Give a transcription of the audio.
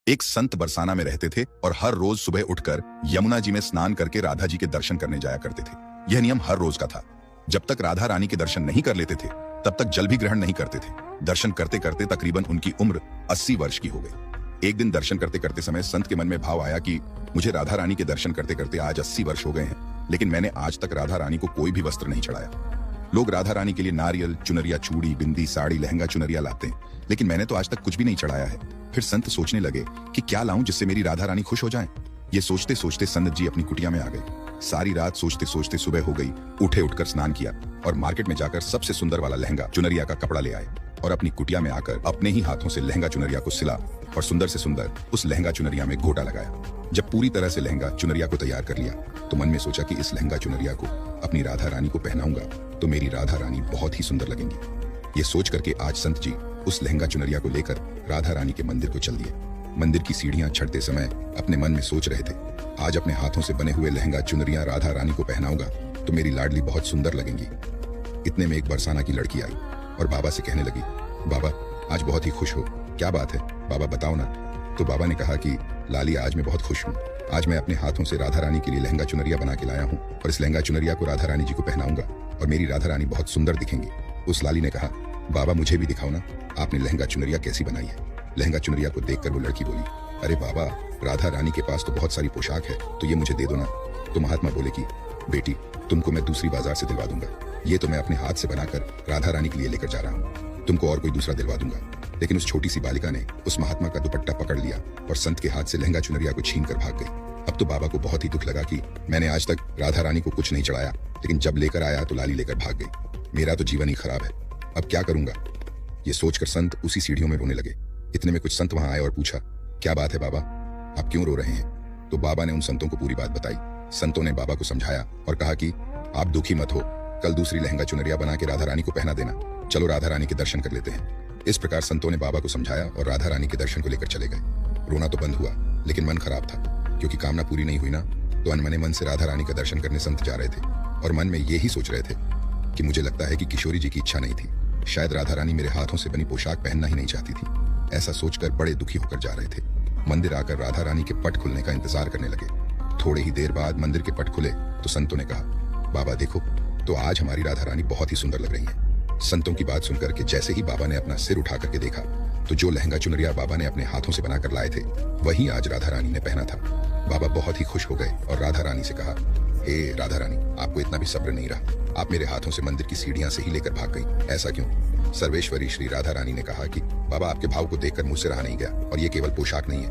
एक संत बरसाना में रहते थे और हर रोज सुबह उठकर यमुना जी में स्नान करके राधा जी के दर्शन करने जाया करते थे। यह नियम हर रोज का था। जब तक राधा रानी के दर्शन नहीं कर लेते थे तब तक जल भी ग्रहण नहीं करते थे। दर्शन करते करते तकरीबन उनकी उम्र 80 वर्ष की हो गई। एक दिन दर्शन करते करते समय संत के मन में भाव आया कि मुझे राधा रानी के दर्शन करते करते आज 80 वर्ष हो गए हैं, लेकिन मैंने आज तक राधा रानी को कोई भी वस्त्र नहीं चढ़ाया। लोग राधा रानी के लिए नारियल, चुनरिया, चूड़ी, बिंदी, साड़ी, लहंगा, चुनरिया लाते हैं, लेकिन मैंने तो आज तक कुछ भी नहीं चढ़ाया है। फिर संत सोचने लगे कि क्या लाऊं जिससे मेरी राधा रानी खुश हो जाए। ये सोचते सोचते संत जी अपनी कुटिया में आ गए। सारी रात सोचते सोचते सुबह हो गई। उठकर स्नान किया और मार्केट में जाकर सबसे सुंदर वाला लहंगा चुनरिया का कपड़ा ले आए और अपनी कुटिया में आकर अपने ही हाथों से लहंगा चुनरिया को सिला और सुंदर से सुंदर उस लहंगा चुनरिया में गोटा लगाया। जब पूरी तरह से लहंगा चुनरिया को तैयार कर लिया तो मन में सोचा कि इस लहंगा चुनरिया को अपनी राधा रानी को पहनाऊंगा तो मेरी राधा रानी बहुत ही सुंदर लगेंगी। ये सोच करके आज संत जी उस लहंगा चुनरिया को लेकर राधा रानी के मंदिर को चल दिए। मंदिर की सीढ़ियां चढ़ते समय अपने मन में सोच रहे थे, आज अपने हाथों से बने हुए लहंगा चुनरिया राधा रानी को पहनाऊंगा तो मेरी लाडली बहुत सुंदर लगेंगी। इतने में एक बरसाना की लड़की आई और बाबा से कहने लगी, बाबा आज बहुत ही खुश हो, क्या बात है बाबा बताओ ना। तो बाबा ने कहा कि लाली आज मैं बहुत खुश हूँ। आज मैं अपने हाथों से राधा रानी के लिए लहंगा चुनरिया बना के लाया हूँ और इस लहंगा चुनरिया को राधा रानी जी को पहनाऊंगा और मेरी राधा रानी बहुत सुंदर दिखेंगी। उस लाली ने कहा, बाबा मुझे भी दिखाओ ना, आपने लहंगा चुनरिया कैसी बनाई है। लहंगा चुनरिया को देखकर वो लड़की बोली, अरे बाबा राधा रानी के पास तो बहुत सारी पोशाक है, तो ये मुझे दे दो ना। तो महात्मा बोले कि बेटी तुमको मैं दूसरी बाजार से दिलवा दूंगा, ये तो मैं अपने हाथ से बनाकर राधा रानी के लिए लेकर जा रहा हूँ, तुमको और कोई दूसरा दिलवा दूंगा। लेकिन उस छोटी सी बालिका ने उस महात्मा का दुपट्टा पकड़ लिया और संत के हाथ से लहंगा चुनरिया को छीन कर भाग गई। अब तो बाबा को बहुत ही दुख लगा कि मैंने आज तक राधा रानी को कुछ नहीं चढ़ाया, लेकिन जब लेकर आया तो लाली लेकर भाग गई। मेरा तो जीवन ही खराब है, अब क्या करूंगा। ये सोचकर संत उसी सीढ़ियों में रोने लगे। इतने में कुछ संत वहां आए और पूछा, क्या बात है बाबा, आप क्यों रो रहे हैं। तो बाबा ने उन संतों को पूरी बात बताई। संतों ने बाबा को समझाया और कहा कि आप दुखी मत हो, कल दूसरी लहंगा चुनरिया बना के राधा रानी को पहना देना, चलो राधा रानी के दर्शन कर लेते हैं। इस प्रकार संतों ने बाबा को समझाया और राधा रानी के दर्शन को लेकर चले गए। रोना तो बंद हुआ, लेकिन मन खराब था, क्योंकि कामना पूरी नहीं हुई ना। तो अनमने मन से राधा रानी का दर्शन करने संत जा रहे थे और मन में यही सोच रहे थे कि मुझे लगता है कि किशोरी जी की इच्छा नहीं थी, शायद राधा रानी मेरे हाथों से बनी पोशाक पहनना ही नहीं चाहती थी। ऐसा सोचकर बड़े दुखी होकर जा रहे थे। मंदिर आकर राधा रानी के पट खुलने का इंतजार करने लगे। थोड़े ही देर बाद मंदिर के पट खुले तो संतों ने कहा, बाबा देखो तो आज हमारी राधा रानी बहुत ही सुंदर लग रही है। संतों की बात सुनकर के जैसे ही बाबा ने अपना सिर उठा करके देखा तो जो लहंगा चुनरिया बाबा ने अपने हाथों से बनाकर लाए थे वही आज राधा रानी ने पहना था। बाबा बहुत ही खुश हो गए और राधा रानी से कहा, हे राधा रानी आपको इतना भी सब्र नहीं रहा, आप मेरे हाथों से मंदिर की सीढ़ियां से ही लेकर भाग गई, ऐसा क्यों। सर्वेश्वरी श्री राधा रानी ने कहा कि बाबा आपके भाव को देखकर मुझसे रहा नहीं गया और ये केवल पोशाक नहीं है,